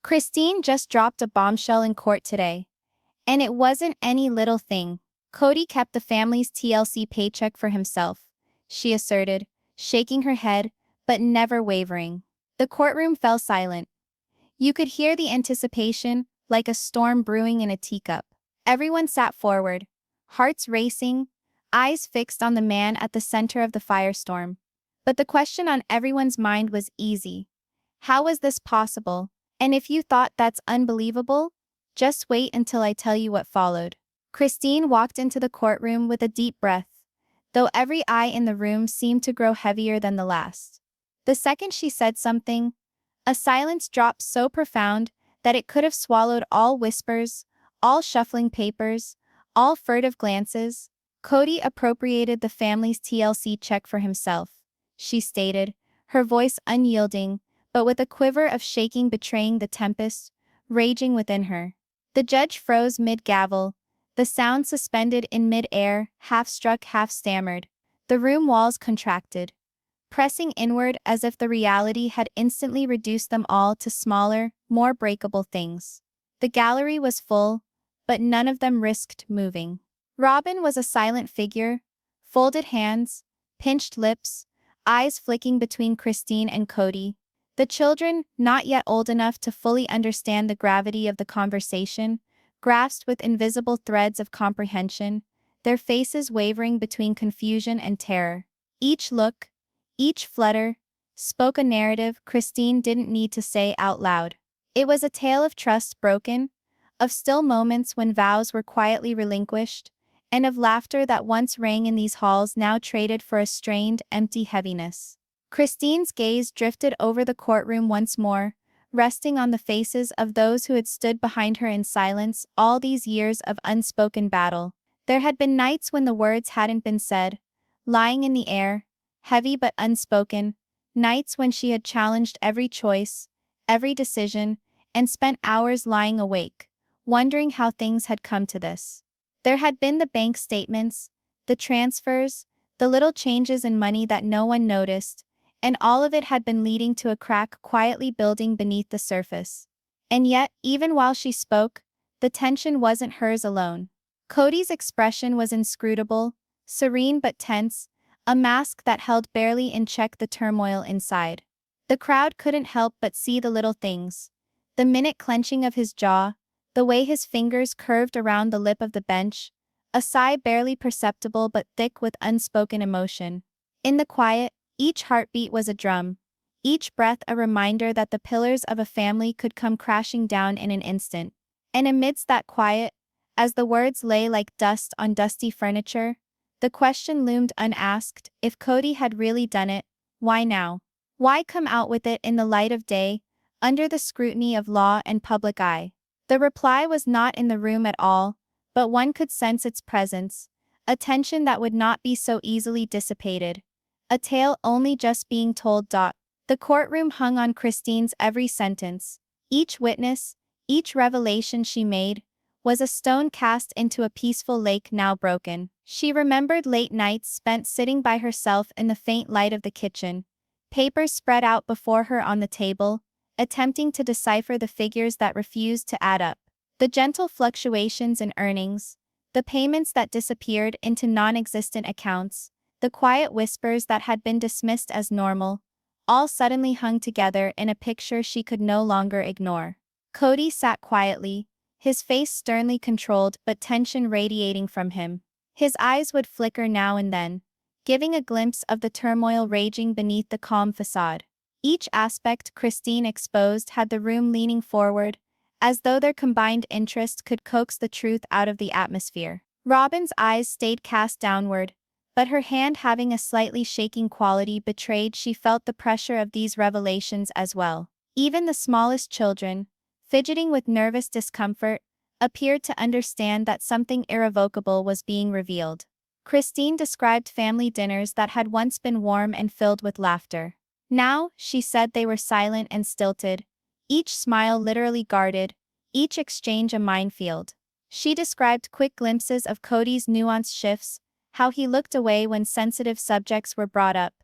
Christine just dropped a bombshell in court today. And it wasn't any little thing. Kody kept the family's TLC paycheck for himself, she asserted, shaking her head, but never wavering. The courtroom fell silent. You could hear the anticipation, like a storm brewing in a teacup. Everyone sat forward, hearts racing, eyes fixed on the man at the center of the firestorm. But the question on everyone's mind was easy. How was this possible? And if you thought that's unbelievable, just wait until I tell you what followed. Christine walked into the courtroom with a deep breath, though every eye in the room seemed to grow heavier than the last. The second she said something, a silence dropped so profound that it could have swallowed all whispers, all shuffling papers, all furtive glances. Kody appropriated the family's TLC check for himself, she stated, her voice unyielding, but with a quiver of shaking betraying the tempest raging within her. The judge froze mid-gavel, the sound suspended in mid-air, half-struck, half-stammered. The room walls contracted, pressing inward as if the reality had instantly reduced them all to smaller, more breakable things. The gallery was full, but none of them risked moving. Robyn was a silent figure, folded hands, pinched lips, eyes flicking between Christine and Kody. The children, not yet old enough to fully understand the gravity of the conversation, grasped with invisible threads of comprehension, their faces wavering between confusion and terror. Each look, each flutter, spoke a narrative Christine didn't need to say out loud. It was a tale of trust broken, of still moments when vows were quietly relinquished, and of laughter that once rang in these halls now traded for a strained, empty heaviness. Christine's gaze drifted over the courtroom once more, resting on the faces of those who had stood behind her in silence all these years of unspoken battle. There had been nights when the words hadn't been said, lying in the air, heavy but unspoken, nights when she had challenged every choice, every decision, and spent hours lying awake, wondering how things had come to this. There had been the bank statements, the transfers, the little changes in money that no one noticed, and all of it had been leading to a crack quietly building beneath the surface. And yet, even while she spoke, the tension wasn't hers alone. Kody's expression was inscrutable, serene but tense, a mask that held barely in check the turmoil inside. The crowd couldn't help but see the little things. The minute clenching of his jaw, the way his fingers curved around the lip of the bench, a sigh barely perceptible but thick with unspoken emotion. In the quiet, each heartbeat was a drum, each breath a reminder that the pillars of a family could come crashing down in an instant. And amidst that quiet, as the words lay like dust on dusty furniture, the question loomed unasked: if Kody had really done it, why now? Why come out with it in the light of day, under the scrutiny of law and public eye? The reply was not in the room at all, but one could sense its presence, a tension that would not be so easily dissipated. A tale only just being told. The courtroom hung on Christine's every sentence. Each witness, each revelation she made, was a stone cast into a peaceful lake now broken. She remembered late nights spent sitting by herself in the faint light of the kitchen, papers spread out before her on the table, attempting to decipher the figures that refused to add up. The gentle fluctuations in earnings, the payments that disappeared into non-existent accounts, the quiet whispers that had been dismissed as normal, all suddenly hung together in a picture she could no longer ignore. Kody sat quietly, his face sternly controlled but tension radiating from him. His eyes would flicker now and then, giving a glimpse of the turmoil raging beneath the calm facade. Each aspect Christine exposed had the room leaning forward, as though their combined interest could coax the truth out of the atmosphere. Robyn's eyes stayed cast downward, but her hand having a slightly shaking quality betrayed she felt the pressure of these revelations as well. Even the smallest children, fidgeting with nervous discomfort, appeared to understand that something irrevocable was being revealed. Christine described family dinners that had once been warm and filled with laughter. Now, she said, they were silent and stilted, each smile literally guarded, each exchange a minefield. She described quick glimpses of Kody's nuanced shifts, how he looked away when sensitive subjects were brought up,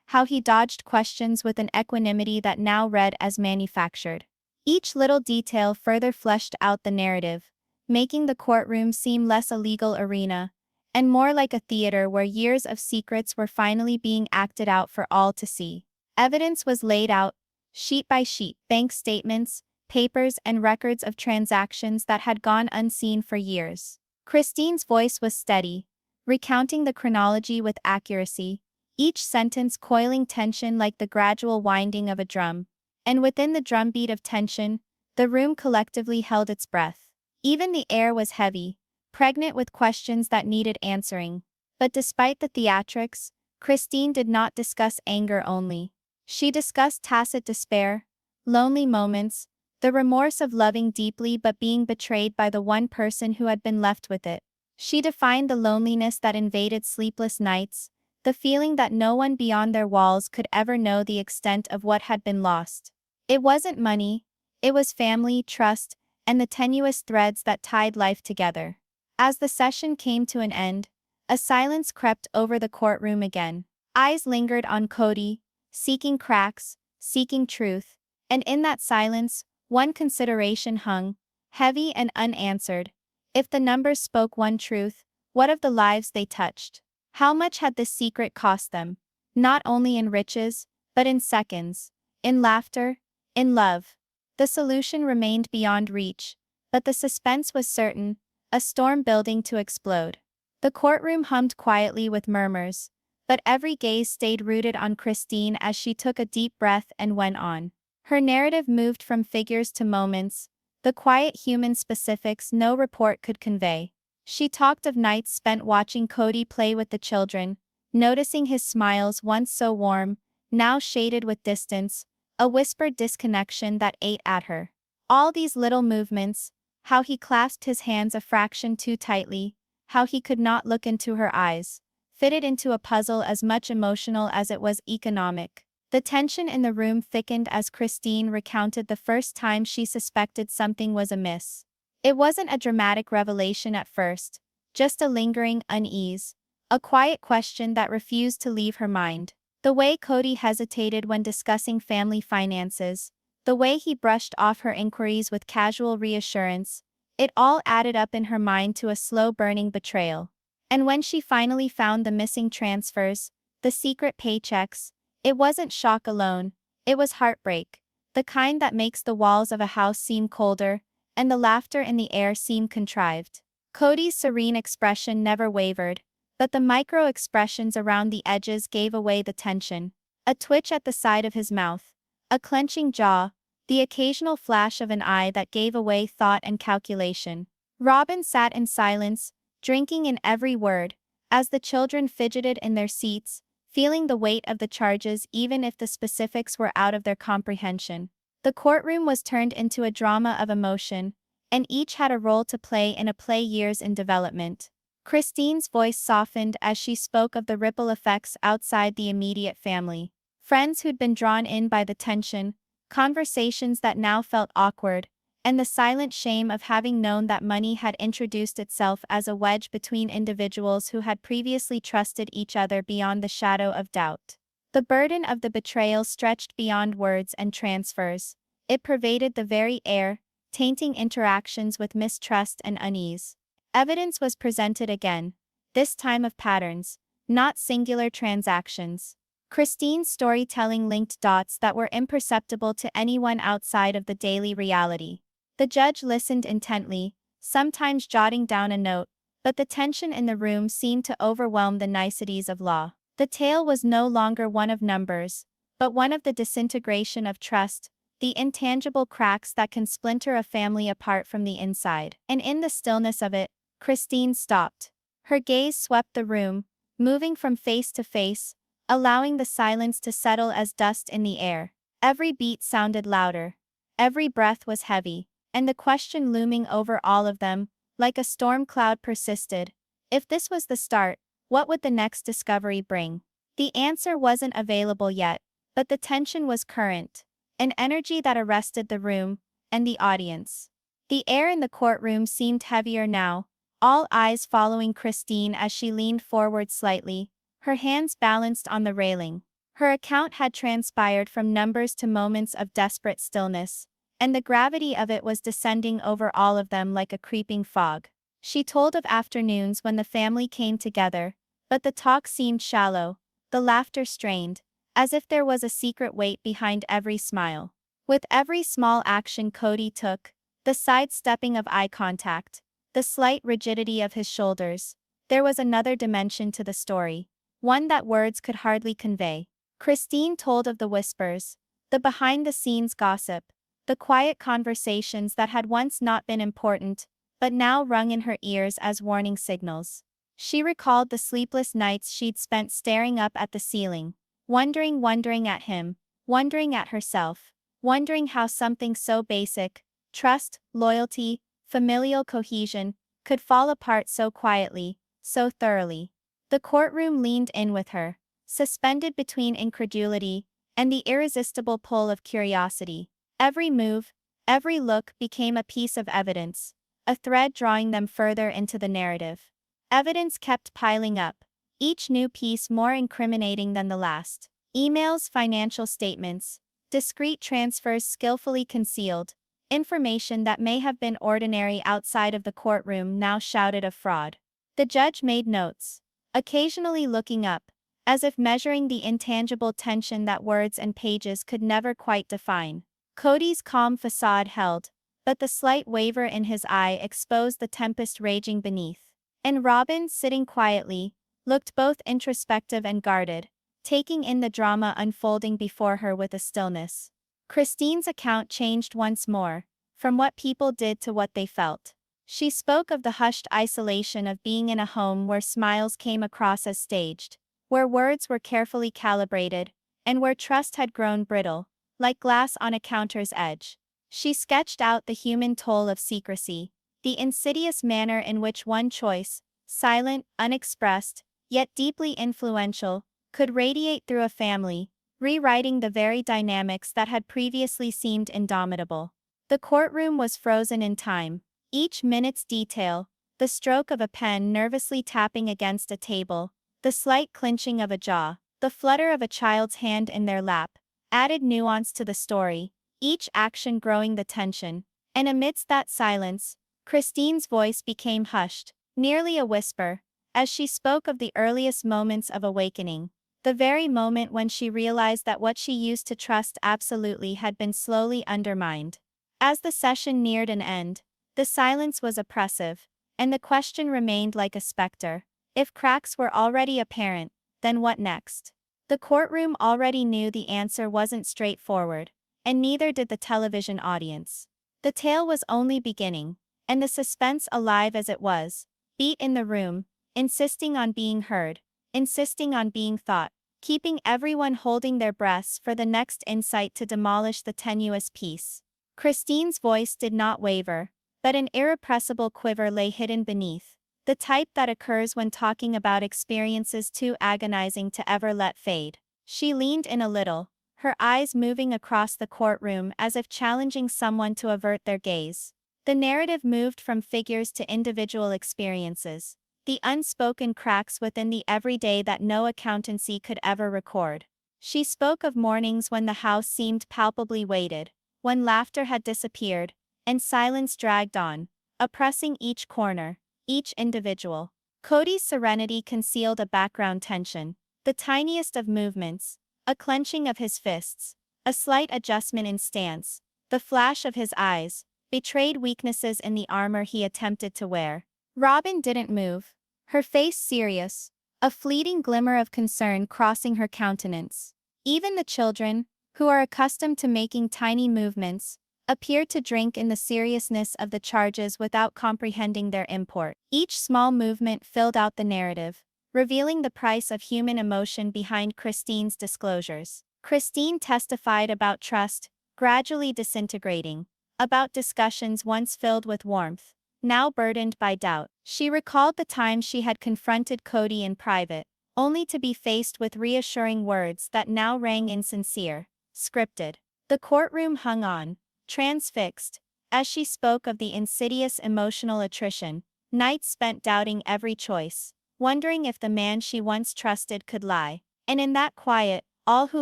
how he dodged questions with an equanimity that now read as manufactured. Each little detail further fleshed out the narrative, making the courtroom seem less a legal arena and more like a theater where years of secrets were finally being acted out for all to see. Evidence was laid out, sheet by sheet, bank statements, papers, and records of transactions that had gone unseen for years. Christine's voice was steady, recounting the chronology with accuracy, each sentence coiling tension like the gradual winding of a drum. And within the drumbeat of tension, the room collectively held its breath. Even the air was heavy, pregnant with questions that needed answering. But despite the theatrics, Christine did not discuss anger only. She discussed tacit despair, lonely moments, the remorse of loving deeply but being betrayed by the one person who had been left with it. She defined the loneliness that invaded sleepless nights, the feeling that no one beyond their walls could ever know the extent of what had been lost. It wasn't money, it was family, trust, and the tenuous threads that tied life together. As the session came to an end, a silence crept over the courtroom again. Eyes lingered on Kody, seeking cracks, seeking truth, and in that silence, one consideration hung, heavy and unanswered. If the numbers spoke one truth, what of the lives they touched? How much had this secret cost them? Not only in riches, but in seconds, in laughter, in love. The solution remained beyond reach, but the suspense was certain, a storm building to explode. The courtroom hummed quietly with murmurs, but every gaze stayed rooted on Christine as she took a deep breath and went on. Her narrative moved from figures to moments, the quiet human specifics no report could convey. She talked of nights spent watching Kody play with the children, noticing his smiles once so warm, now shaded with distance, a whispered disconnection that ate at her. All these little movements, how he clasped his hands a fraction too tightly, how he could not look into her eyes, fitted into a puzzle as much emotional as it was economic. The tension in the room thickened as Christine recounted the first time she suspected something was amiss. It wasn't a dramatic revelation at first, just a lingering unease, a quiet question that refused to leave her mind. The way Kody hesitated when discussing family finances, the way he brushed off her inquiries with casual reassurance, it all added up in her mind to a slow-burning betrayal. And when she finally found the missing transfers, the secret paychecks, it wasn't shock alone, it was heartbreak, the kind that makes the walls of a house seem colder, and the laughter in the air seem contrived. Kody's serene expression never wavered, but the micro-expressions around the edges gave away the tension. A twitch at the side of his mouth, a clenching jaw, the occasional flash of an eye that gave away thought and calculation. Robyn sat in silence, drinking in every word, as the children fidgeted in their seats, feeling the weight of the charges even if the specifics were out of their comprehension. The courtroom was turned into a drama of emotion, and each had a role to play in a play years in development. Christine's voice softened as she spoke of the ripple effects outside the immediate family. Friends who'd been drawn in by the tension, conversations that now felt awkward, and the silent shame of having known that money had introduced itself as a wedge between individuals who had previously trusted each other beyond the shadow of doubt. The burden of the betrayal stretched beyond words and transfers. It pervaded the very air, tainting interactions with mistrust and unease. Evidence was presented again, this time of patterns, not singular transactions. Christine's storytelling linked dots that were imperceptible to anyone outside of the daily reality. The judge listened intently, sometimes jotting down a note, but the tension in the room seemed to overwhelm the niceties of law. The tale was no longer one of numbers, but one of the disintegration of trust, the intangible cracks that can splinter a family apart from the inside. And in the stillness of it, Christine stopped. Her gaze swept the room, moving from face to face, allowing the silence to settle as dust in the air. Every beat sounded louder. Every breath was heavy, and the question looming over all of them, like a storm cloud, persisted. If this was the start, what would the next discovery bring? The answer wasn't available yet, but the tension was current, an energy that arrested the room and the audience. The air in the courtroom seemed heavier now, all eyes following Christine as she leaned forward slightly, her hands balanced on the railing. Her account had transpired from numbers to moments of desperate stillness, and the gravity of it was descending over all of them like a creeping fog. She told of afternoons when the family came together, but the talk seemed shallow, the laughter strained, as if there was a secret weight behind every smile. With every small action Kody took, the sidestepping of eye contact, the slight rigidity of his shoulders, there was another dimension to the story, one that words could hardly convey. Christine told of the whispers, the behind-the-scenes gossip, the quiet conversations that had once not been important, but now rung in her ears as warning signals. She recalled the sleepless nights she'd spent staring up at the ceiling, wondering at him, wondering at herself, wondering how something so basic, trust, loyalty, familial cohesion, could fall apart so quietly, so thoroughly. The courtroom leaned in with her, suspended between incredulity and the irresistible pull of curiosity. Every move, every look became a piece of evidence, a thread drawing them further into the narrative. Evidence kept piling up, each new piece more incriminating than the last. Emails, financial statements, discreet transfers skillfully concealed, information that may have been ordinary outside of the courtroom now shouted of fraud. The judge made notes, occasionally looking up, as if measuring the intangible tension that words and pages could never quite define. Kody's calm facade held, but the slight waver in his eye exposed the tempest raging beneath. And Robyn, sitting quietly, looked both introspective and guarded, taking in the drama unfolding before her with a stillness. Christine's account changed once more, from what people did to what they felt. She spoke of the hushed isolation of being in a home where smiles came across as staged, where words were carefully calibrated, and where trust had grown brittle, like glass on a counter's edge. She sketched out the human toll of secrecy, the insidious manner in which one choice, silent, unexpressed, yet deeply influential, could radiate through a family, rewriting the very dynamics that had previously seemed indomitable. The courtroom was frozen in time, each minute's detail, the stroke of a pen nervously tapping against a table, the slight clenching of a jaw, the flutter of a child's hand in their lap, added nuance to the story, each action growing the tension. And amidst that silence, Christine's voice became hushed, nearly a whisper, as she spoke of the earliest moments of awakening, the very moment when she realized that what she used to trust absolutely had been slowly undermined. As the session neared an end, the silence was oppressive, and the question remained like a specter. If cracks were already apparent, then what next? The courtroom already knew the answer wasn't straightforward, and neither did the television audience. The tale was only beginning, and the suspense, alive as it was, beat in the room, insisting on being heard, insisting on being thought, keeping everyone holding their breaths for the next insight to demolish the tenuous peace. Christine's voice did not waver, but an irrepressible quiver lay hidden beneath, the type that occurs when talking about experiences too agonizing to ever let fade. She leaned in a little, her eyes moving across the courtroom as if challenging someone to avert their gaze. The narrative moved from figures to individual experiences, the unspoken cracks within the everyday that no accountancy could ever record. She spoke of mornings when the house seemed palpably weighted, when laughter had disappeared, and silence dragged on, oppressing each corner, each individual. Kody's serenity concealed a background tension, the tiniest of movements, a clenching of his fists, a slight adjustment in stance, the flash of his eyes, betrayed weaknesses in the armor he attempted to wear. Robyn didn't move, her face serious, a fleeting glimmer of concern crossing her countenance. Even the children, who are accustomed to making tiny movements, appeared to drink in the seriousness of the charges without comprehending their import. Each small movement filled out the narrative, revealing the price of human emotion behind Christine's disclosures. Christine testified about trust, gradually disintegrating, about discussions once filled with warmth, now burdened by doubt. She recalled the time she had confronted Kody in private, only to be faced with reassuring words that now rang insincere, scripted. The courtroom hung on, transfixed, as she spoke of the insidious emotional attrition, nights spent doubting every choice, wondering if the man she once trusted could lie. And in that quiet, All who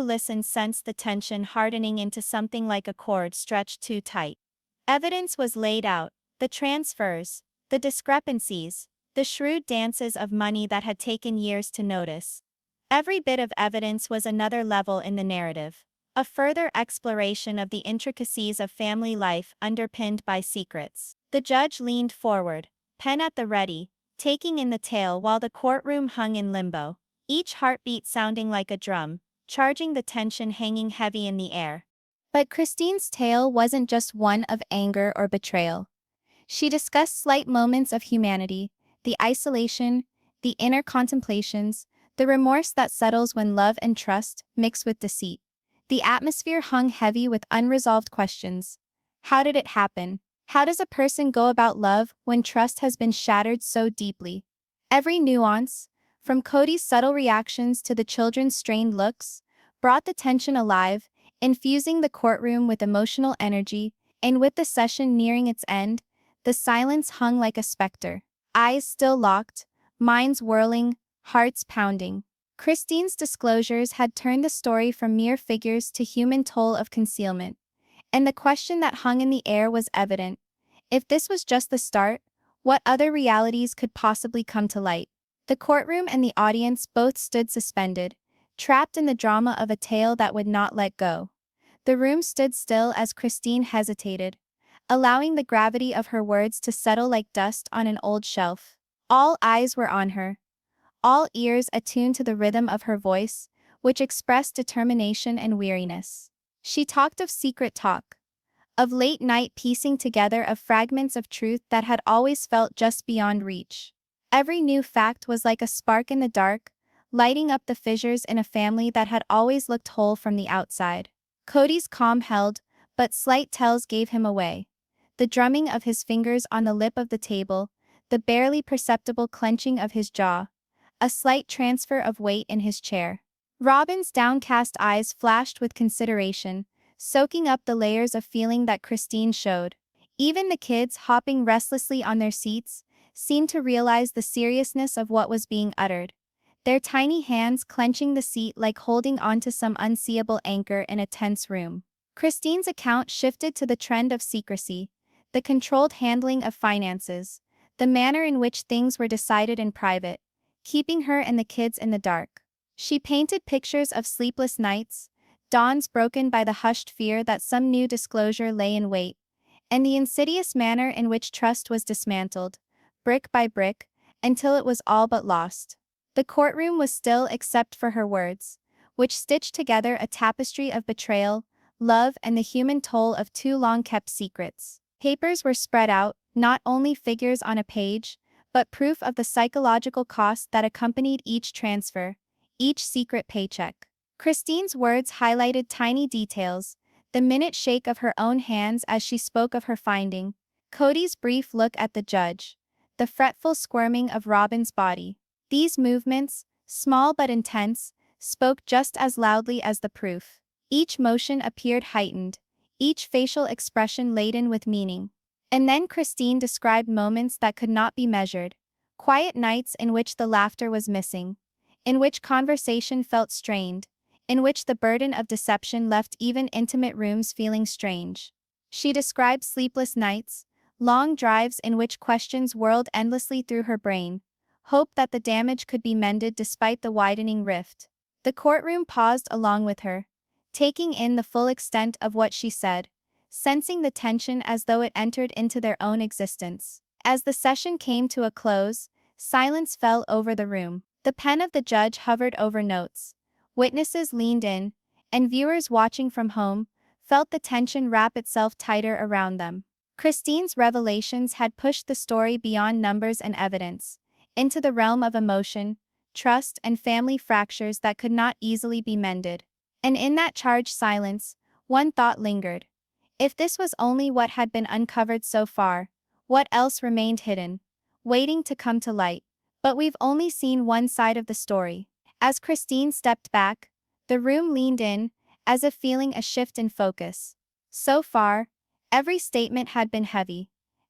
listened sensed the tension hardening into something like a cord stretched too tight. Evidence was laid out, the transfers, the discrepancies, the shrewd dances of money that had taken years to notice. Every bit of evidence was another level in the narrative, a further exploration of the intricacies of family life underpinned by secrets. The judge leaned forward, pen at the ready, taking in the tale while the courtroom hung in limbo, each heartbeat sounding like a drum, charging the tension hanging heavy in the air. But Christine's tale wasn't just one of anger or betrayal. She discussed slight moments of humanity, the isolation, the inner contemplations, the remorse that settles when love and trust mix with deceit. The atmosphere hung heavy with unresolved questions. How did it happen? How does a person go about love when trust has been shattered so deeply? Every nuance, from Kody's subtle reactions to the children's strained looks, brought the tension alive, infusing the courtroom with emotional energy, and with the session nearing its end, the silence hung like a specter. Eyes still locked, minds whirling, hearts pounding. Christine's disclosures had turned the story from mere figures to human toll of concealment, and the question that hung in the air was evident. If this was just the start, what other realities could possibly come to light? The courtroom and the audience both stood suspended, trapped in the drama of a tale that would not let go. The room stood still as Christine hesitated, allowing the gravity of her words to settle like dust on an old shelf. All eyes were on her, all ears attuned to the rhythm of her voice, which expressed determination and weariness. She talked of secret talk, of late night piecing together of fragments of truth that had always felt just beyond reach. Every new fact was like a spark in the dark, lighting up the fissures in a family that had always looked whole from the outside. Kody's calm held, but slight tells gave him away. The drumming of his fingers on the lip of the table, the barely perceptible clenching of his jaw, a slight transfer of weight in his chair. Robyn's downcast eyes flashed with consideration, soaking up the layers of feeling that Christine showed. Even the kids, hopping restlessly on their seats, seemed to realize the seriousness of what was being uttered, their tiny hands clenching the seat like holding onto some unseeable anchor in a tense room. Christine's account shifted to the trend of secrecy, the controlled handling of finances, the manner in which things were decided in private, keeping her and the kids in the dark. She painted pictures of sleepless nights, dawns broken by the hushed fear that some new disclosure lay in wait, and the insidious manner in which trust was dismantled, brick by brick, until it was all but lost. The courtroom was still except for her words, which stitched together a tapestry of betrayal, love, and the human toll of too long-kept secrets. Papers were spread out, not only figures on a page, but proof of the psychological cost that accompanied each transfer, each secret paycheck. Christine's words highlighted tiny details, the minute shake of her own hands as she spoke of her finding, Kody's brief look at the judge, the fretful squirming of Robyn's body. These movements, small but intense, spoke just as loudly as the proof. Each motion appeared heightened, each facial expression laden with meaning. And then Christine described moments that could not be measured, quiet nights in which the laughter was missing, in which conversation felt strained, in which the burden of deception left even intimate rooms feeling strange. She described sleepless nights, long drives in which questions whirled endlessly through her brain, hope that the damage could be mended despite the widening rift. The courtroom paused along with her, taking in the full extent of what she said, sensing the tension as though it entered into their own existence. As the session came to a close, silence fell over the room. The pen of the judge hovered over notes. Witnesses leaned in, and viewers watching from home felt the tension wrap itself tighter around them. Christine's revelations had pushed the story beyond numbers and evidence, into the realm of emotion, trust, and family fractures that could not easily be mended. And in that charged silence, one thought lingered. If this was only what had been uncovered so far, what else remained hidden, waiting to come to light? But we've only seen one side of the story. As Christine stepped back, the room leaned in, as if feeling a shift in focus. So far, every statement had been heavy,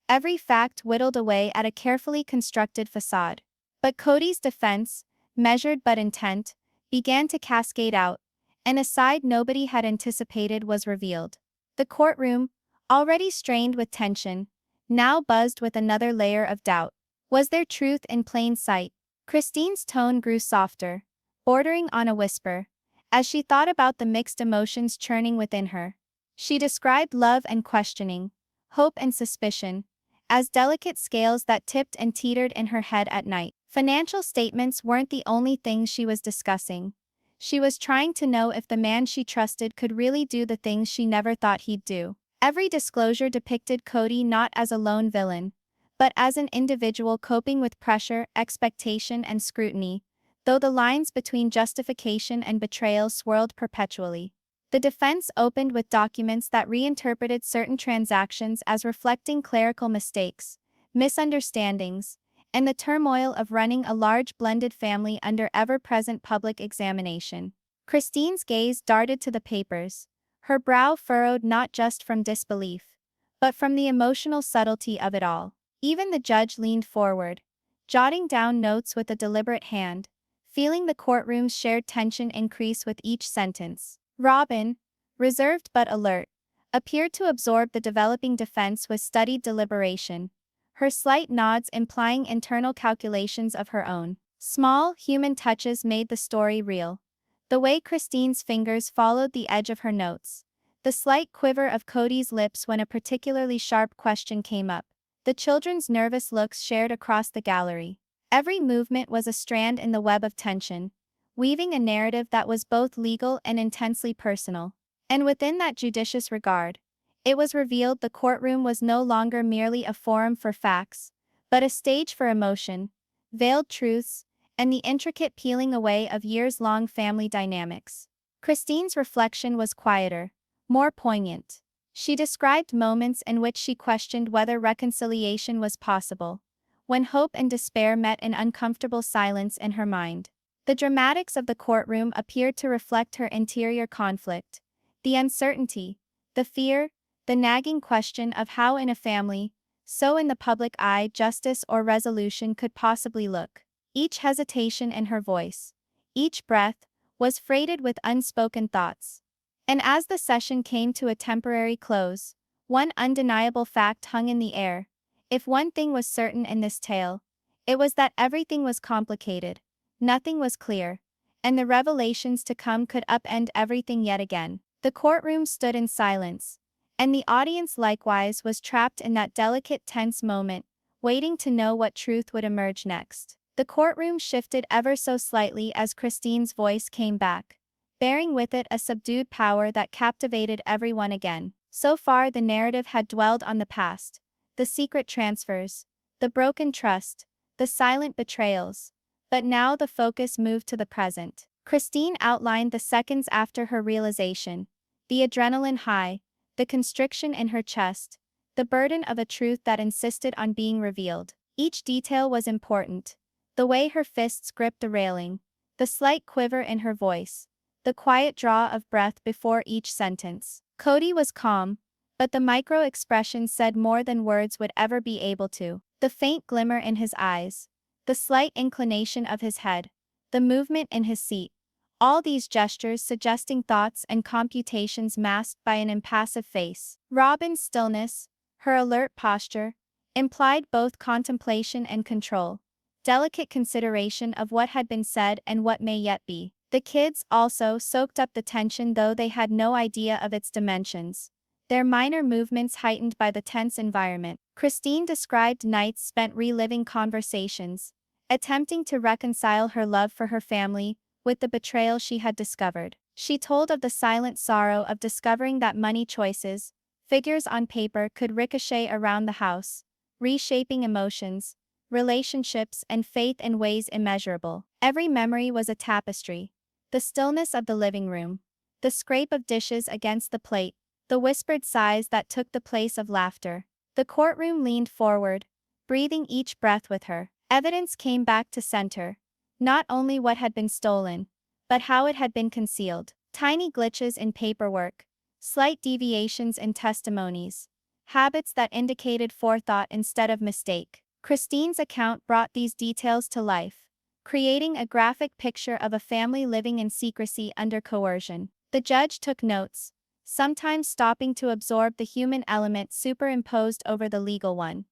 every fact whittled away at a carefully constructed facade. But Kody's defense, measured but intent, began to cascade out, and a side nobody had anticipated was revealed. The courtroom, already strained with tension, now buzzed with another layer of doubt. Was there truth in plain sight? Christine's tone grew softer, bordering on a whisper, as she thought about the mixed emotions churning within her. She described love and questioning, hope and suspicion, as delicate scales that tipped and teetered in her head at night. Financial statements weren't the only things she was discussing. She was trying to know if the man she trusted could really do the things she never thought he'd do. Every disclosure depicted Kody not as a lone villain, but as an individual coping with pressure, expectation, and scrutiny, though the lines between justification and betrayal swirled perpetually. The defense opened with documents that reinterpreted certain transactions as reflecting clerical mistakes, misunderstandings, and the turmoil of running a large blended family under ever-present public examination. Christine's gaze darted to the papers, her brow furrowed not just from disbelief, but from the emotional subtlety of it all. Even the judge leaned forward, jotting down notes with a deliberate hand, feeling the courtroom's shared tension increase with each sentence. Robyn, reserved but alert, appeared to absorb the developing defense with studied deliberation, her slight nods implying internal calculations of her own. Small, human touches made the story real. The way Christine's fingers followed the edge of her notes, the slight quiver of Kody's lips when a particularly sharp question came up, the children's nervous looks shared across the gallery. Every movement was a strand in the web of tension, weaving a narrative that was both legal and intensely personal. And within that judicious regard, it was revealed the courtroom was no longer merely a forum for facts, but a stage for emotion, veiled truths, and the intricate peeling away of years-long family dynamics. Christine's reflection was quieter, more poignant. She described moments in which she questioned whether reconciliation was possible, when hope and despair met in uncomfortable silence in her mind. The dramatics of the courtroom appeared to reflect her interior conflict, the uncertainty, the fear, the nagging question of how in a family, so in the public eye, justice or resolution could possibly look. Each hesitation in her voice, each breath, was freighted with unspoken thoughts. And as the session came to a temporary close, one undeniable fact hung in the air. If one thing was certain in this tale, it was that everything was complicated, nothing was clear, and the revelations to come could upend everything yet again. The courtroom stood in silence, and the audience likewise was trapped in that delicate, tense moment, waiting to know what truth would emerge next. The courtroom shifted ever so slightly as Christine's voice came back, bearing with it a subdued power that captivated everyone again. So far the narrative had dwelled on the past, the secret transfers, the broken trust, the silent betrayals, but now the focus moved to the present. Christine outlined the seconds after her realization, the adrenaline high, the constriction in her chest, the burden of a truth that insisted on being revealed. Each detail was important. The way her fists gripped the railing, the slight quiver in her voice, the quiet draw of breath before each sentence. Kody was calm, but the micro-expressions said more than words would ever be able to. The faint glimmer in his eyes, the slight inclination of his head, the movement in his seat, all these gestures suggesting thoughts and computations masked by an impassive face. Robyn's stillness, her alert posture, implied both contemplation and control, delicate consideration of what had been said and what may yet be. The kids also soaked up the tension though they had no idea of its dimensions, their minor movements heightened by the tense environment. Christine described nights spent reliving conversations, attempting to reconcile her love for her family with the betrayal she had discovered. She told of the silent sorrow of discovering that money choices, figures on paper, could ricochet around the house, reshaping emotions, relationships, and faith in ways immeasurable. Every memory was a tapestry. The stillness of the living room, the scrape of dishes against the plate, the whispered sighs that took the place of laughter. The courtroom leaned forward, breathing each breath with her. Evidence came back to center, not only what had been stolen, but how it had been concealed. Tiny glitches in paperwork, slight deviations in testimonies, habits that indicated forethought instead of mistake. Christine's account brought these details to life, creating a graphic picture of a family living in secrecy under coercion. The judge took notes, sometimes stopping to absorb the human element superimposed over the legal one.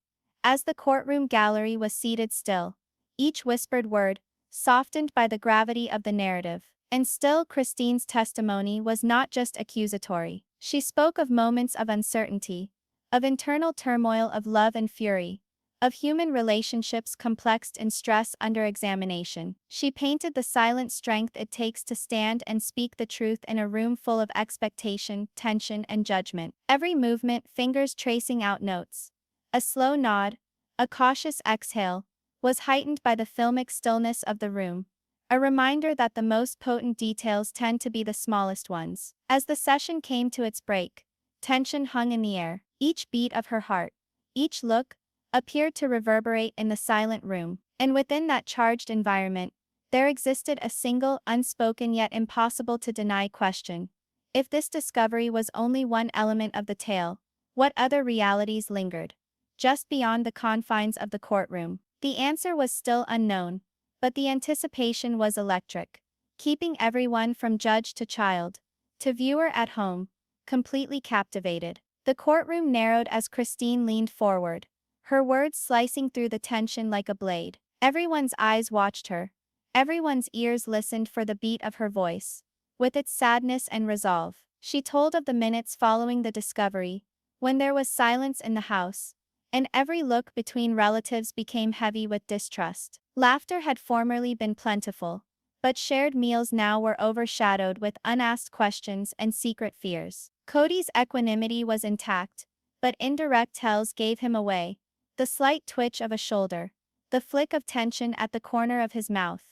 As the courtroom gallery was seated still, each whispered word, softened by the gravity of the narrative. And still, Christine's testimony was not just accusatory. She spoke of moments of uncertainty, of internal turmoil, of love and fury, of human relationships complexed in stress under examination. She painted the silent strength it takes to stand and speak the truth in a room full of expectation, tension, and judgment. Every movement, fingers tracing out notes, a slow nod, a cautious exhale, was heightened by the filmic stillness of the room, a reminder that the most potent details tend to be the smallest ones. As the session came to its break, tension hung in the air. Each beat of her heart, each look, appeared to reverberate in the silent room, and within that charged environment, there existed a single, unspoken yet impossible to deny question. If this discovery was only one element of the tale, what other realities lingered just beyond the confines of the courtroom? The answer was still unknown, but the anticipation was electric, keeping everyone from judge to child, to viewer at home, completely captivated. The courtroom narrowed as Christine leaned forward, her words slicing through the tension like a blade. Everyone's eyes watched her, everyone's ears listened for the beat of her voice. With its sadness and resolve, she told of the minutes following the discovery, when there was silence in the house, and every look between relatives became heavy with distrust. Laughter had formerly been plentiful, but shared meals now were overshadowed with unasked questions and secret fears. Kody's equanimity was intact, but indirect tells gave him away. The slight twitch of a shoulder, the flick of tension at the corner of his mouth,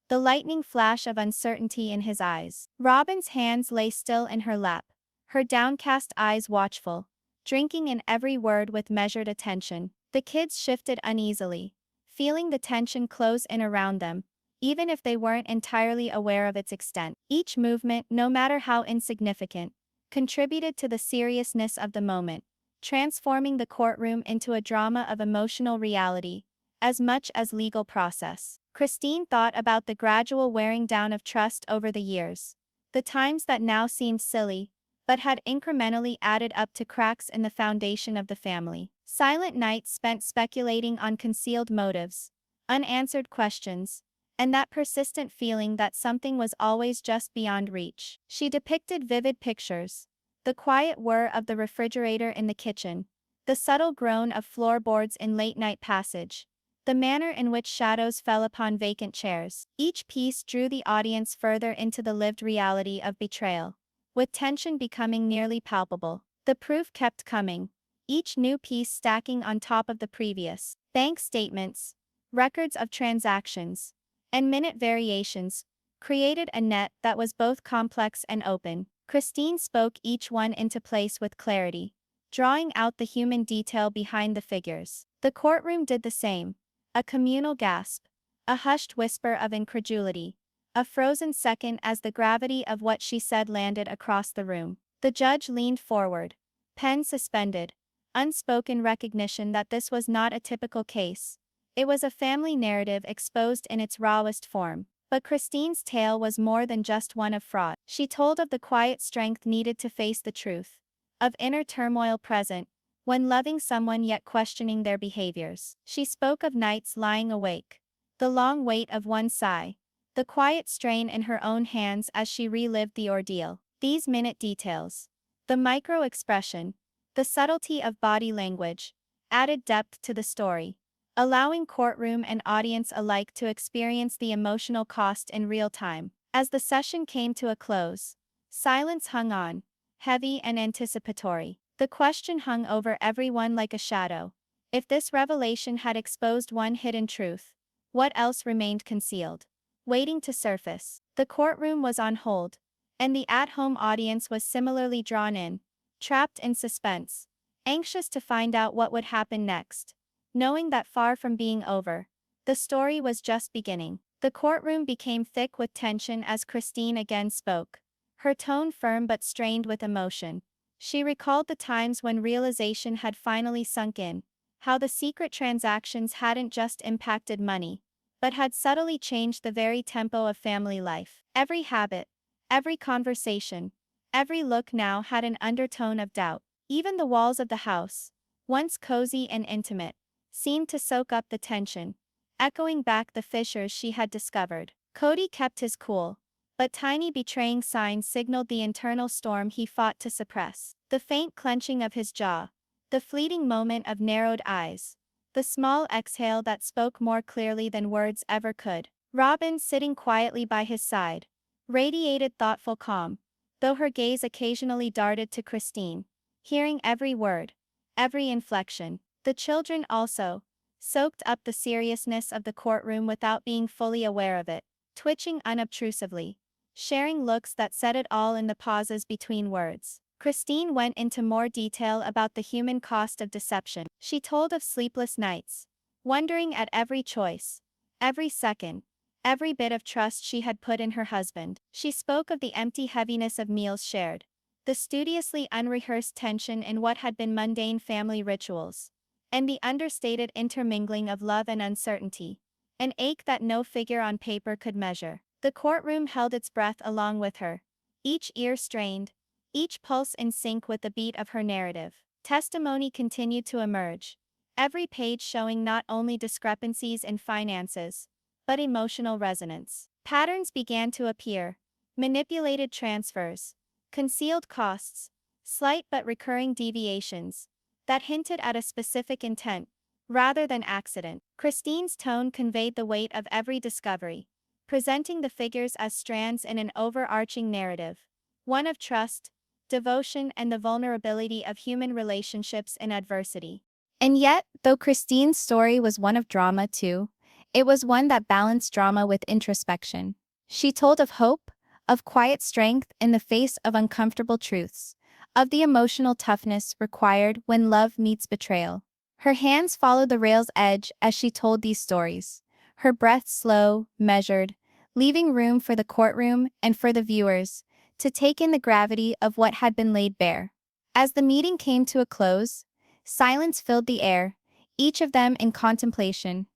the lightning flash of uncertainty in his eyes. Robyn's hands lay still in her lap, her downcast eyes watchful, drinking in every word with measured attention. The kids shifted uneasily, feeling the tension close in around them, even if they weren't entirely aware of its extent. Each movement, no matter how insignificant, contributed to the seriousness of the moment, transforming the courtroom into a drama of emotional reality, as much as legal process. Christine thought about the gradual wearing down of trust over the years, the times that now seemed silly, but had incrementally added up to cracks in the foundation of the family. Silent nights spent speculating on concealed motives, unanswered questions, and that persistent feeling that something was always just beyond reach. She depicted vivid pictures, the quiet whir of the refrigerator in the kitchen, the subtle groan of floorboards in late-night passage, the manner in which shadows fell upon vacant chairs. Each piece drew the audience further into the lived reality of betrayal, with tension becoming nearly palpable. The proof kept coming, each new piece stacking on top of the previous. Bank statements, records of transactions, and minute variations created a net that was both complex and open. Christine spoke each one into place with clarity, drawing out the human detail behind the figures. The courtroom did the same, a communal gasp, a hushed whisper of incredulity, a frozen second as the gravity of what she said landed across the room. The judge leaned forward, pen suspended, unspoken recognition that this was not a typical case. It was a family narrative exposed in its rawest form. But Christine's tale was more than just one of fraud. She told of the quiet strength needed to face the truth, of inner turmoil present when loving someone yet questioning their behaviors. She spoke of nights lying awake, the long wait of one sigh, the quiet strain in her own hands as she relived the ordeal. These minute details, the micro-expression, the subtlety of body language, added depth to the story, allowing courtroom and audience alike to experience the emotional cost in real time. As the session came to a close, silence hung on, heavy and anticipatory. The question hung over everyone like a shadow. If this revelation had exposed one hidden truth, what else remained concealed, waiting to surface? The courtroom was on hold, and the at-home audience was similarly drawn in, trapped in suspense, anxious to find out what would happen next, knowing that far from being over, the story was just beginning. The courtroom became thick with tension as Christine again spoke, her tone firm but strained with emotion. She recalled the times when realization had finally sunk in, how the secret transactions hadn't just impacted money, but had subtly changed the very tempo of family life. Every habit, every conversation, every look now had an undertone of doubt. Even the walls of the house, once cozy and intimate, seemed to soak up the tension, echoing back the fissures she had discovered. Kody kept his cool, but tiny betraying signs signaled the internal storm he fought to suppress. The faint clenching of his jaw, the fleeting moment of narrowed eyes, the small exhale that spoke more clearly than words ever could. Robyn, sitting quietly by his side, radiated thoughtful calm, though her gaze occasionally darted to Christine, hearing every word, every inflection. The children also soaked up the seriousness of the courtroom without being fully aware of it, twitching unobtrusively, sharing looks that said it all in the pauses between words. Christine went into more detail about the human cost of deception. She told of sleepless nights, wondering at every choice, every second, every bit of trust she had put in her husband. She spoke of the empty heaviness of meals shared, the studiously unrehearsed tension in what had been mundane family rituals, and the understated intermingling of love and uncertainty, an ache that no figure on paper could measure. The courtroom held its breath along with her, each ear strained, each pulse in sync with the beat of her narrative. Testimony continued to emerge, every page showing not only discrepancies in finances, but emotional resonance. Patterns began to appear: manipulated transfers, concealed costs, slight but recurring deviations that hinted at a specific intent, rather than accident. Christine's tone conveyed the weight of every discovery, presenting the figures as strands in an overarching narrative, one of trust, devotion, and the vulnerability of human relationships in adversity. And yet, though Christine's story was one of drama too, it was one that balanced drama with introspection. She told of hope, of quiet strength in the face of uncomfortable truths, of the emotional toughness required when love meets betrayal. Her hands followed the rail's edge as she told these stories, her breath slow, measured, leaving room for the courtroom and for the viewers to take in the gravity of what had been laid bare. As the meeting came to a close, silence filled the air, each of them in contemplation,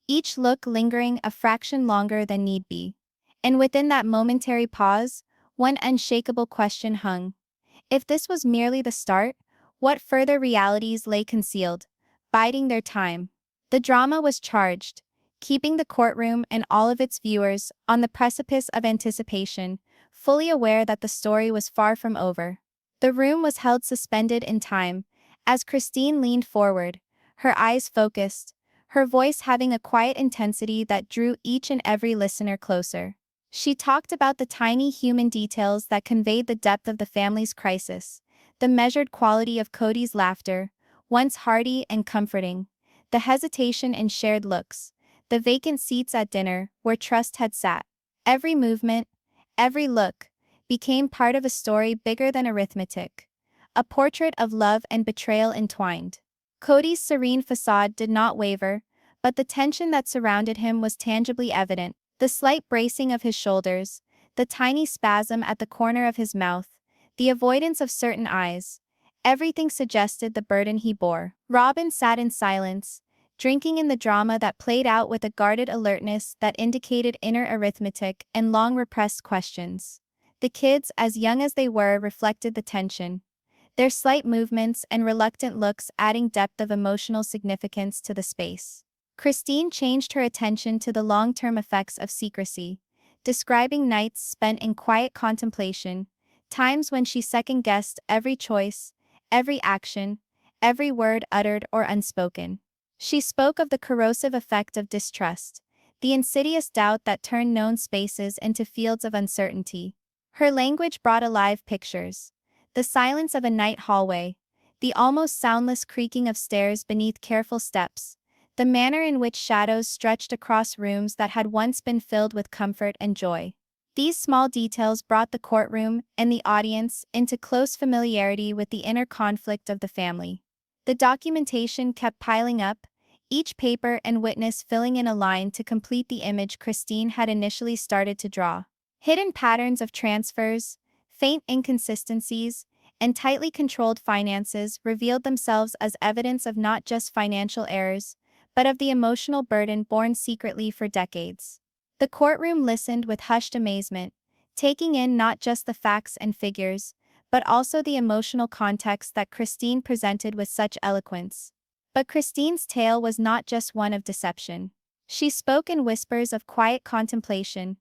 each look lingering a fraction longer than need be. And within that momentary pause, one unshakable question hung. If this was merely the start, what further realities lay concealed, biding their time? The drama was charged, keeping the courtroom and all of its viewers on the precipice of anticipation, fully aware that the story was far from over. The room was held suspended in time, as Christine leaned forward, her eyes focused, her voice having a quiet intensity that drew each and every listener closer. She talked about the tiny human details that conveyed the depth of the family's crisis, the measured quality of Kody's laughter, once hearty and comforting, the hesitation in shared looks, the vacant seats at dinner where trust had sat. Every movement, every look, became part of a story bigger than arithmetic, a portrait of love and betrayal entwined. Kody's serene facade did not waver, but the tension that surrounded him was tangibly evident. The slight bracing of his shoulders, the tiny spasm at the corner of his mouth, the avoidance of certain eyes, everything suggested the burden he bore. Robyn sat in silence, drinking in the drama that played out with a guarded alertness that indicated inner arithmetic and long-repressed questions. The kids, as young as they were, reflected the tension, their slight movements and reluctant looks adding depth of emotional significance to the space. Christine changed her attention to the long-term effects of secrecy, describing nights spent in quiet contemplation, times when she second-guessed every choice, every action, every word uttered or unspoken. She spoke of the corrosive effect of distrust, the insidious doubt that turned known spaces into fields of uncertainty. Her language brought alive pictures: the silence of a night hallway, the almost soundless creaking of stairs beneath careful steps, the manner in which shadows stretched across rooms that had once been filled with comfort and joy. These small details brought the courtroom and the audience into close familiarity with the inner conflict of the family. The documentation kept piling up, each paper and witness filling in a line to complete the image Christine had initially started to draw. Hidden patterns of transfers, faint inconsistencies, and tightly controlled finances revealed themselves as evidence of not just financial errors, but of the emotional burden borne secretly for decades. The courtroom listened with hushed amazement, taking in not just the facts and figures, but also the emotional context that Christine presented with such eloquence. But Christine's tale was not just one of deception. She spoke in whispers of quiet contemplation,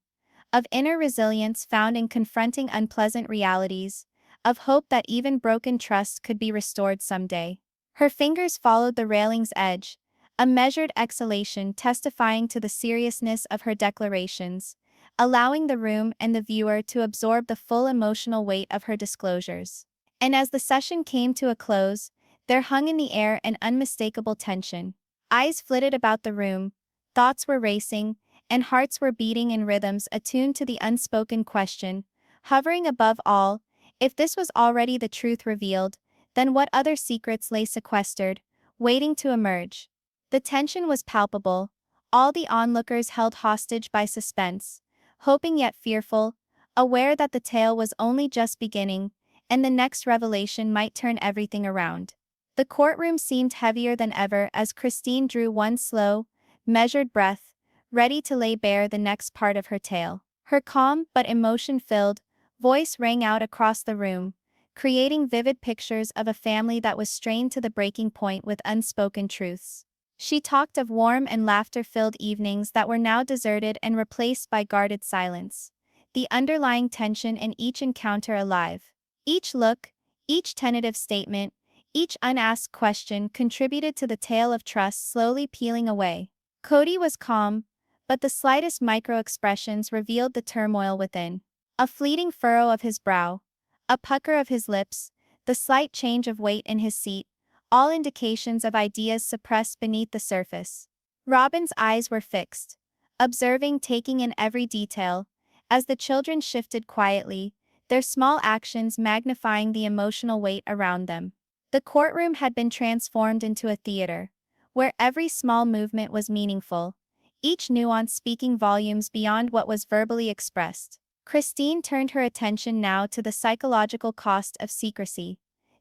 of inner resilience found in confronting unpleasant realities, of hope that even broken trust could be restored someday. Her fingers followed the railing's edge, a measured exhalation testifying to the seriousness of her declarations, allowing the room and the viewer to absorb the full emotional weight of her disclosures. And as the session came to a close, there hung in the air an unmistakable tension. Eyes flitted about the room, thoughts were racing, and hearts were beating in rhythms attuned to the unspoken question, hovering above all, if this was already the truth revealed, then what other secrets lay sequestered, waiting to emerge? The tension was palpable, all the onlookers held hostage by suspense, hoping yet fearful, aware that the tale was only just beginning, and the next revelation might turn everything around. The courtroom seemed heavier than ever as Christine drew one slow, measured breath, ready to lay bare the next part of her tale. Her calm but emotion-filled voice rang out across the room, creating vivid pictures of a family that was strained to the breaking point with unspoken truths. She talked of warm and laughter-filled evenings that were now deserted and replaced by guarded silence, the underlying tension in each encounter alive. Each look, each tentative statement, each unasked question contributed to the tale of trust slowly peeling away. Kody was calm, but the slightest micro-expressions revealed the turmoil within. A fleeting furrow of his brow, a pucker of his lips, the slight change of weight in his seat, all indications of ideas suppressed beneath the surface. Robyn's eyes were fixed, observing, taking in every detail, as the children shifted quietly, their small actions magnifying the emotional weight around them. The courtroom had been transformed into a theater, where every small movement was meaningful, each nuance speaking volumes beyond what was verbally expressed. Christine turned her attention now to the psychological cost of secrecy,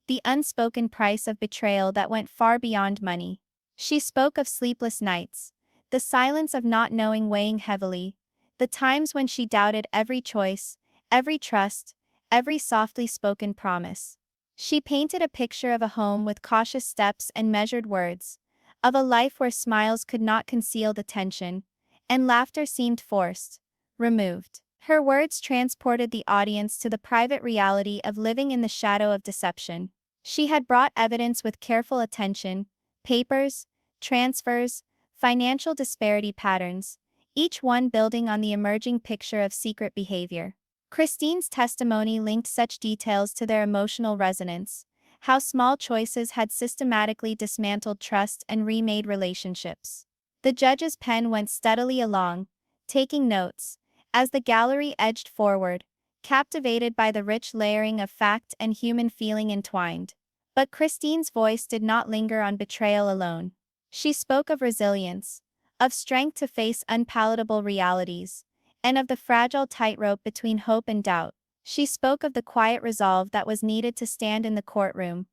the unspoken price of betrayal that went far beyond money. She spoke of sleepless nights, the silence of not knowing weighing heavily, the times when she doubted every choice, every trust, every softly spoken promise. She painted a picture of a home with cautious steps and measured words, of a life where smiles could not conceal the tension, and laughter seemed forced, removed. Her words transported the audience to the private reality of living in the shadow of deception. She had brought evidence with careful attention, papers, transfers, financial disparity patterns, each one building on the emerging picture of secret behavior. Christine's testimony linked such details to their emotional resonance, how small choices had systematically dismantled trust and remade relationships. The judge's pen went steadily along, taking notes, as the gallery edged forward, captivated by the rich layering of fact and human feeling entwined. But Christine's voice did not linger on betrayal alone. She spoke of resilience, of strength to face unpalatable realities, and of the fragile tightrope between hope and doubt. She spoke of the quiet resolve that was needed to stand in the courtroom,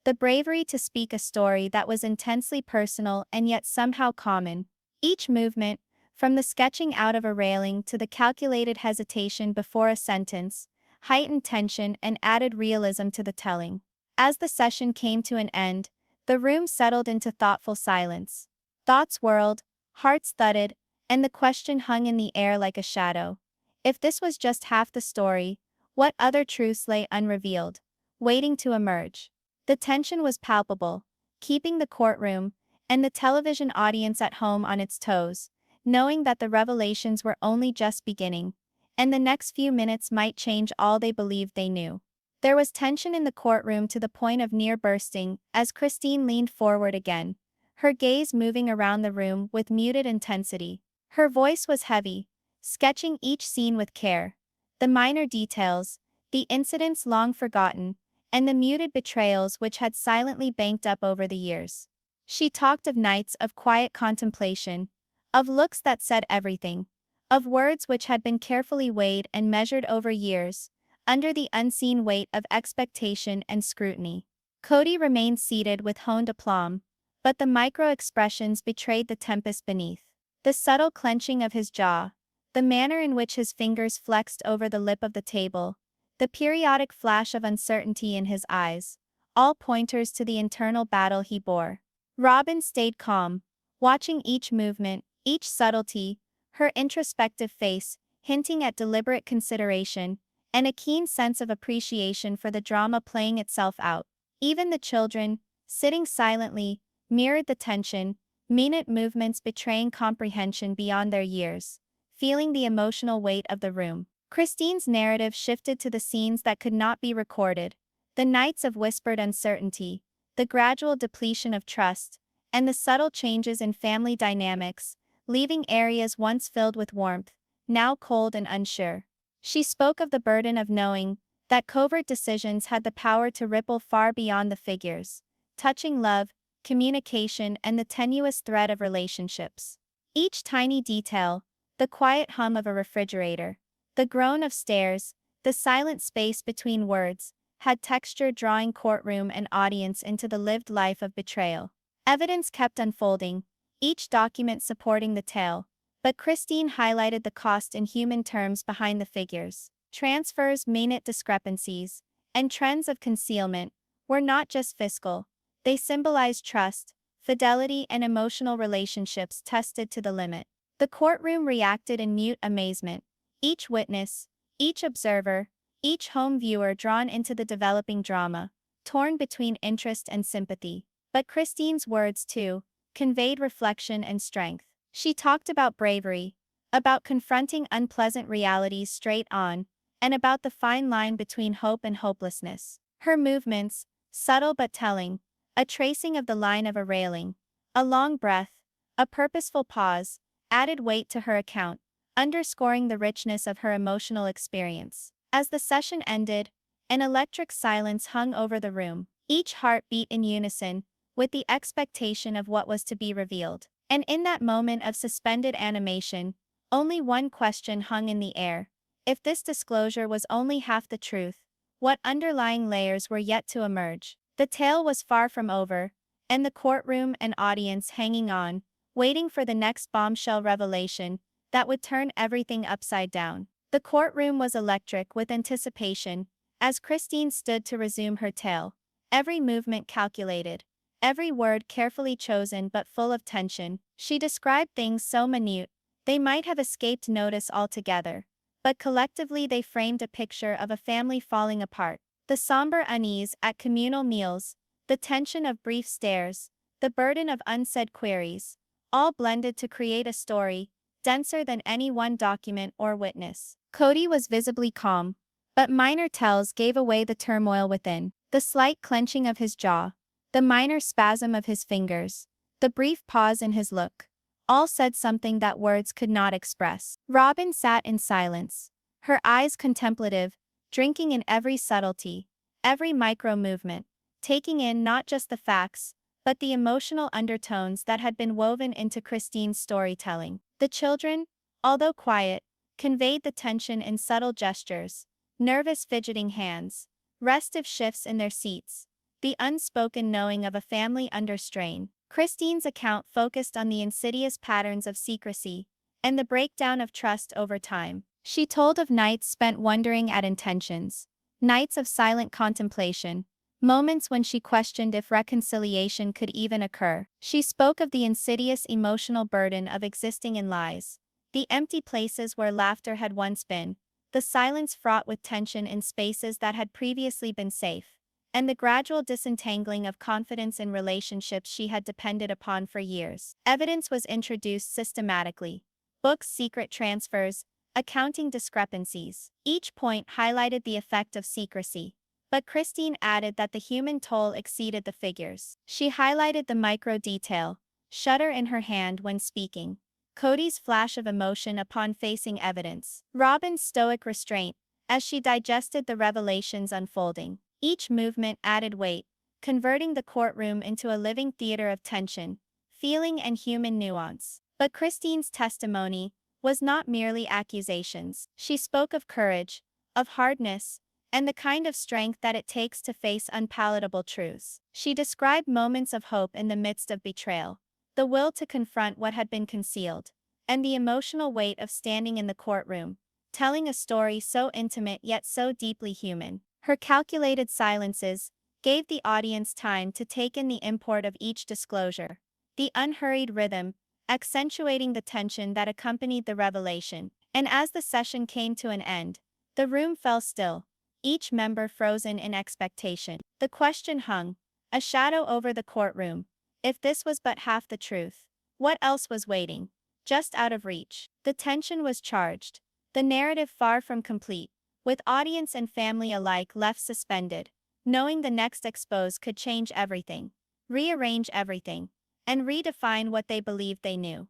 the bravery to speak a story that was intensely personal and yet somehow common. Each movement, from the sketching out of a railing to the calculated hesitation before a sentence, heightened tension and added realism to the telling. As the session came to an end, the room settled into thoughtful silence. Thoughts whirled, hearts thudded, and the question hung in the air like a shadow. If this was just half the story, what other truths lay unrevealed, waiting to emerge? The tension was palpable, keeping the courtroom and the television audience at home on its toes, knowing that the revelations were only just beginning, and the next few minutes might change all they believed they knew. There was tension in the courtroom to the point of near bursting as Christine leaned forward again, her gaze moving around the room with muted intensity. Her voice was heavy, sketching each scene with care, the minor details, the incidents long forgotten, and the muted betrayals which had silently banked up over the years. She talked of nights of quiet contemplation, of looks that said everything, of words which had been carefully weighed and measured over years, under the unseen weight of expectation and scrutiny. Kody remained seated with honed aplomb, but the micro-expressions betrayed the tempest beneath. The subtle clenching of his jaw, the manner in which his fingers flexed over the lip of the table, the periodic flash of uncertainty in his eyes, all pointers to the internal battle he bore. Robyn stayed calm, watching each movement, each subtlety, her introspective face, hinting at deliberate consideration, and a keen sense of appreciation for the drama playing itself out. Even the children, sitting silently, mirrored the tension, minute movements betraying comprehension beyond their years, feeling the emotional weight of the room. Christine's narrative shifted to the scenes that could not be recorded, the nights of whispered uncertainty, the gradual depletion of trust, and the subtle changes in family dynamics, leaving areas once filled with warmth, now cold and unsure. She spoke of the burden of knowing that covert decisions had the power to ripple far beyond the figures, touching love, communication, and the tenuous thread of relationships. Each tiny detail, the quiet hum of a refrigerator, the groan of stairs, the silent space between words, had texture, drawing courtroom and audience into the lived life of betrayal. Evidence kept unfolding, each document supporting the tale, but Christine highlighted the cost in human terms behind the figures. Transfers, minute discrepancies, and trends of concealment were not just fiscal, they symbolized trust, fidelity, and emotional relationships tested to the limit. The courtroom reacted in mute amazement, each witness, each observer, each home viewer drawn into the developing drama, torn between interest and sympathy. But Christine's words, too, conveyed reflection and strength. She talked about bravery, about confronting unpleasant realities straight on, and about the fine line between hope and hopelessness. Her movements, subtle but telling, a tracing of the line of a railing, a long breath, a purposeful pause, added weight to her account, underscoring the richness of her emotional experience. As the session ended, an electric silence hung over the room, each heart beat in unison, with the expectation of what was to be revealed. And in that moment of suspended animation, only one question hung in the air. If this disclosure was only half the truth, what underlying layers were yet to emerge? The tale was far from over, and the courtroom and audience hanging on, waiting for the next bombshell revelation that would turn everything upside down. The courtroom was electric with anticipation as Christine stood to resume her tale, every movement calculated, every word carefully chosen but full of tension. She described things so minute, they might have escaped notice altogether, but collectively they framed a picture of a family falling apart. The somber unease at communal meals, the tension of brief stares, the burden of unsaid queries, all blended to create a story denser than any one document or witness. Kody was visibly calm, but minor tells gave away the turmoil within. The slight clenching of his jaw, the minor spasm of his fingers, the brief pause in his look, all said something that words could not express. Robyn sat in silence, her eyes contemplative, drinking in every subtlety, every micro-movement, taking in not just the facts, but the emotional undertones that had been woven into Christine's storytelling. The children, although quiet, conveyed the tension in subtle gestures, nervous fidgeting hands, restive shifts in their seats, the unspoken knowing of a family under strain. Christine's account focused on the insidious patterns of secrecy and the breakdown of trust over time. She told of nights spent wondering at intentions, nights of silent contemplation, moments when she questioned if reconciliation could even occur. She spoke of the insidious emotional burden of existing in lies, the empty places where laughter had once been, the silence fraught with tension in spaces that had previously been safe, and the gradual disentangling of confidence in relationships she had depended upon for years. Evidence was introduced systematically. Books, secret transfers, accounting discrepancies. Each point highlighted the effect of secrecy. But Christine added that the human toll exceeded the figures. She highlighted the micro detail, shudder in her hand when speaking, Kody's flash of emotion upon facing evidence, Robyn's stoic restraint as she digested the revelations unfolding. Each movement added weight, converting the courtroom into a living theater of tension, feeling, and human nuance. But Christine's testimony was not merely accusations. She spoke of courage, of hardness, and the kind of strength that it takes to face unpalatable truths. She described moments of hope in the midst of betrayal, the will to confront what had been concealed, and the emotional weight of standing in the courtroom, telling a story so intimate yet so deeply human. Her calculated silences gave the audience time to take in the import of each disclosure, the unhurried rhythm accentuating the tension that accompanied the revelation. And as the session came to an end, the room fell still, each member frozen in expectation. The question hung, a shadow over the courtroom. If this was but half the truth, what else was waiting, just out of reach? The tension was charged, the narrative far from complete, with audience and family alike left suspended, knowing the next expose could change everything, rearrange everything, and redefine what they believed they knew.